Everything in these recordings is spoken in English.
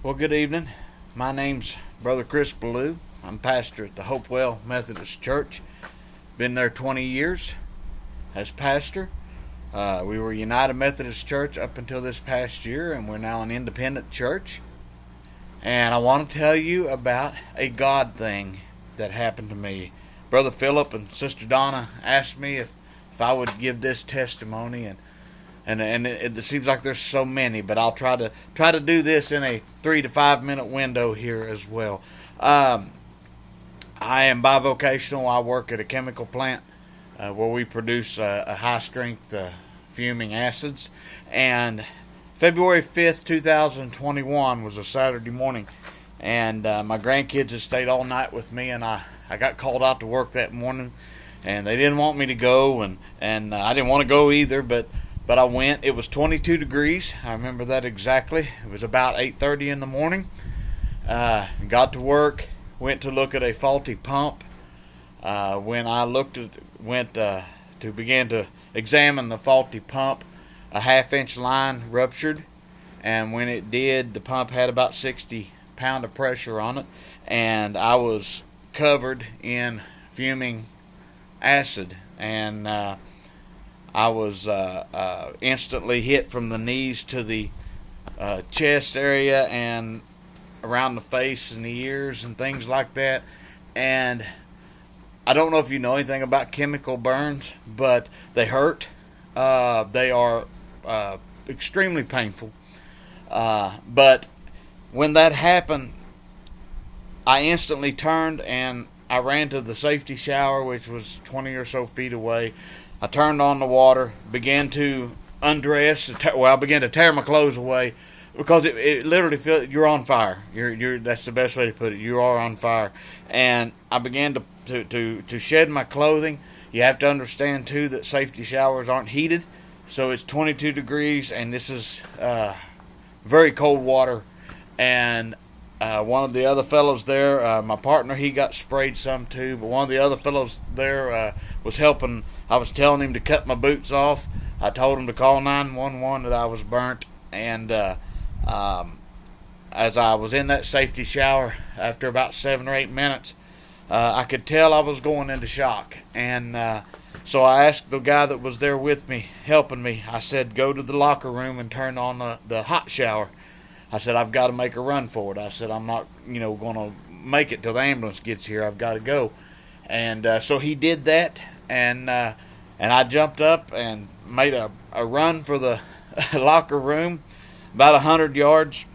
Well, good evening. My name's Brother Chris Ballou. I'm pastor at the Hopewell Methodist Church. Been there 20 years as pastor. We were United Methodist Church up until this past year, and we're now an independent church. And I want to tell you about a God thing that happened to me. Brother Philip and Sister Donna asked me if I would give this testimony, and it seems like there's so many, but I'll try to do this in a 3 to 5 minute window here as well. I am bivocational. I work at a chemical plant where we produce a high strength fuming acids. And February 5th, 2021 was a Saturday morning, and my grandkids had stayed all night with me, and I got called out to work that morning, and they didn't want me to go, and I didn't want to go either, but I went. It was 22 degrees. I remember that exactly. It was about 8:30 in the morning. Got to work. Went to look at a faulty pump. When I went to begin to examine the faulty pump, a half-inch line ruptured, and when it did, the pump had about 60 pound of pressure on it, and I was covered in fuming acid, and I was instantly hit from the knees to the chest area and around the face and the ears and things like that. And I don't know if you know anything about chemical burns, but they hurt. They are extremely painful. But when that happened, I instantly turned and I ran to the safety shower, which was 20 or so feet away. I turned on the water, began to undress. I began to tear my clothes away because it literally feels you're on fire. That's the best way to put it. You are on fire, and I began to shed my clothing. You have to understand too that safety showers aren't heated, so it's 22 degrees, and this is very cold water. And one of the other fellows there, my partner, he got sprayed some too, but one of the other fellows there was helping. I was telling him to cut my boots off. I told him to call 911 that I was burnt. And as I was in that safety shower, after about 7 or 8 minutes, I could tell I was going into shock. And so I asked the guy that was there with me, helping me, I said, go to the locker room and turn on the hot shower. I said, I've got to make a run for it. I said, I'm not, going to make it till the ambulance gets here. I've got to go. And so he did that. And I jumped up and made a run for the locker room, about 100 yards,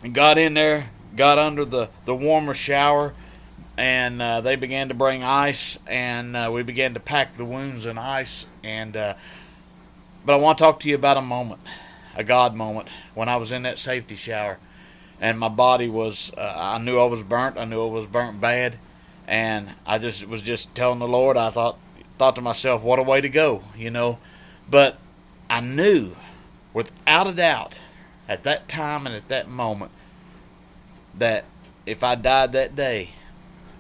and got in there, got under the warmer shower, and they began to bring ice, and we began to pack the wounds in ice. And but I want to talk to you about a God moment, when I was in that safety shower, and my body was, I knew I was burnt. I knew I was burnt bad, and I was just telling the Lord, I thought to myself, what a way to go, But I knew, without a doubt, at that time and at that moment, that if I died that day,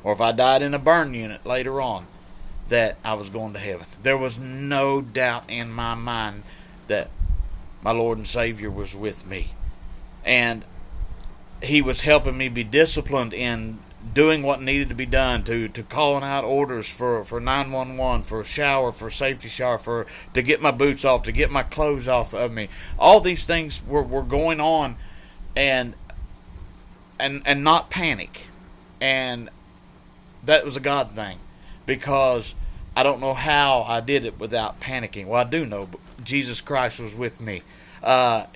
or if I died in a burn unit later on, that I was going to heaven. There was no doubt in my mind that my Lord and Savior was with me. And He was helping me be disciplined in doing what needed to be done, to calling out orders for 911, for a shower, for a safety shower, to get my boots off, to get my clothes off of me. All these things were going on, and not panic. And that was a God thing, because I don't know how I did it without panicking. Well, I do know, but Jesus Christ was with me.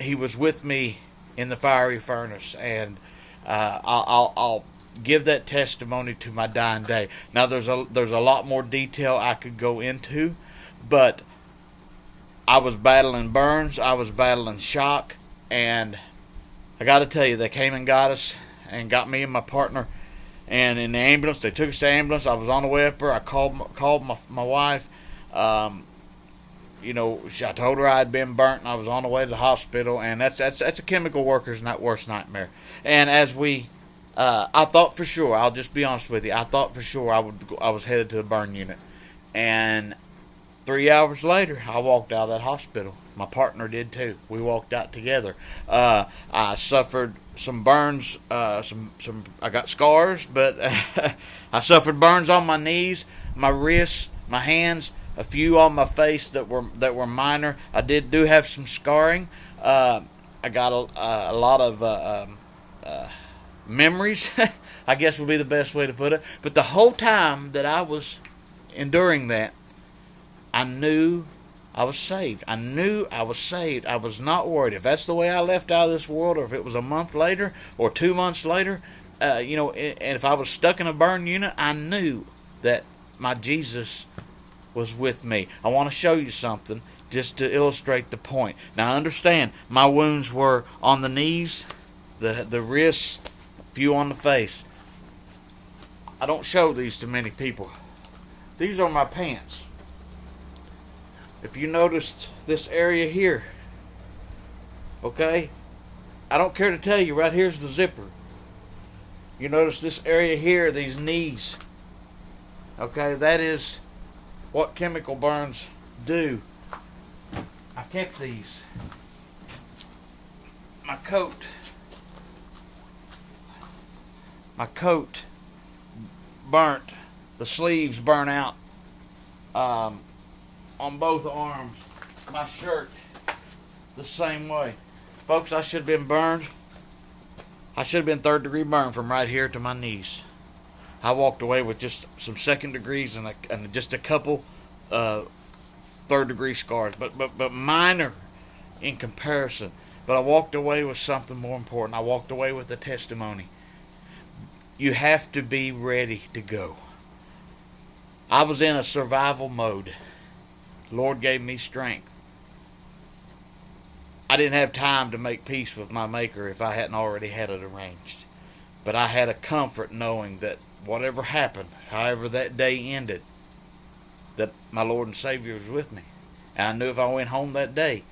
He was with me in the fiery furnace, and I'll give that testimony to my dying day. Now, there's a lot more detail I could go into, but I was battling burns, I was battling shock, and I got to tell you, they came and got us, and got me and my partner, and in the ambulance, they took us to the ambulance. I was on the way up there. I called my wife. I told her I had been burnt, and I was on the way to the hospital, and that's a chemical worker's worst nightmare. And as I thought for sure, I'll just be honest with you, I thought for sure I was headed to the burn unit. And 3 hours later, I walked out of that hospital. My partner did too. We walked out together. I suffered some burns, I got scars, but I suffered burns on my knees, my wrists, my hands, a few on my face that were minor. I do have some scarring. I got a lot of memories, I guess would be the best way to put it. But the whole time that I was enduring that, I knew I was saved. I knew I was saved. I was not worried. If that's the way I left out of this world, or if it was a month later or 2 months later, and if I was stuck in a burn unit, I knew that my Jesus was with me. I want to show you something just to illustrate the point. Now, understand, my wounds were on the knees, the wrists, a few on the face. I don't show these to many people. These are my pants. If you notice this area here, okay, I don't care to tell you, right here's the zipper. You notice this area here, these knees. Okay, that is what chemical burns do. I kept these. My coat burnt. The sleeves burn out on both arms. My shirt the same way. Folks, I should have been burned. I should have been 3rd degree burn from right here to my knees. I walked away with just some 2nd degrees and just a couple 3rd degree scars, but minor in comparison. But I walked away with something more important. I walked away with a testimony. You have to be ready to go. I was in a survival mode. The Lord gave me strength. I didn't have time to make peace with my Maker if I hadn't already had it arranged. But I had a comfort knowing that whatever happened, however that day ended, that my Lord and Savior was with me. And I knew if I went home that day,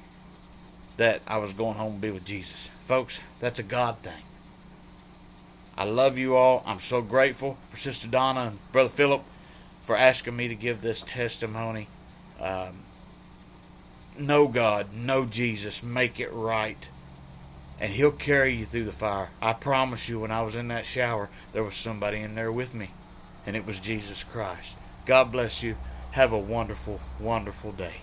that I was going home to be with Jesus. Folks, that's a God thing. I love you all. I'm so grateful for Sister Donna and Brother Philip for asking me to give this testimony. Know God, know Jesus, make it right, and He'll carry you through the fire. I promise you, when I was in that shower, there was somebody in there with me, and it was Jesus Christ. God bless you. Have a wonderful, wonderful day.